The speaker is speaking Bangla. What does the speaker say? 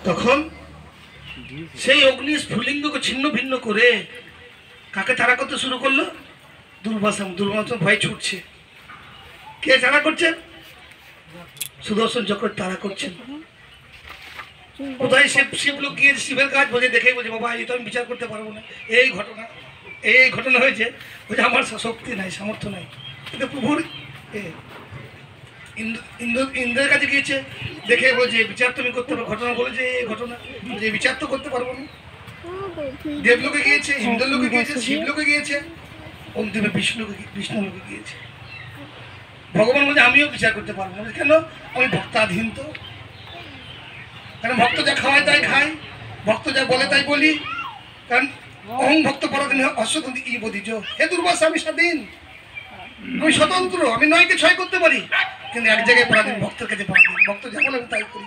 তখন সেই অগ্নি স্ফুলিঙ্গকে ছিন্ন ভিন্ন করে কাকে তাড়া করতে শুরু করলো? দুর্বাসন। দুর্বাসন ভয় ছুটছে। কে তাড়া করছেন? সুদর্শন চক্র তাড়া করছেন। কোথায় শিব লোক গিয়ে শিবের কাজ বোঝে, দেখে বলছে বাবা এই তো আমি বিচার করতে পারবো না, এই ঘটনা এই ঘটনা হয়েছে। বলছে আমার শক্তি নাই, সামর্থ্য নাই। কিন্তু প্রভুর ইন্দ্রের কাছে গিয়েছে, দেখে বলছে বিচার তুমি করতে পারো। ঘটনা বলেছে এই ঘটনা, যে বিচার তো করতে পারবো না। দেবলোকে গিয়েছে, ইন্দ্রলোকে গিয়েছে, শিবলোকে গিয়েছে, অন্তিমে বিষ্ণুলোকে গিয়েছে। ভগবান বলছে আমিও বিচার করতে পারবো না। কেন? আমি ভক্তাধীন। তো কারণ ভক্ত যা খাওয়ায় তাই খাই, ভক্ত যা বলে তাই বলি। কারণ অহং ভক্ত পরাধীন অস্বতন্ত্র ই বোধিজ। হে দুর্বাসা, আমি স্বাধীন, আমি স্বতন্ত্র, আমি নয়কে ছয় করতে পারি, কিন্তু এক জায়গায় পরাধীন, ভক্তের কাছে পরাধীন। ভক্ত যা বলে আমি তাই করি।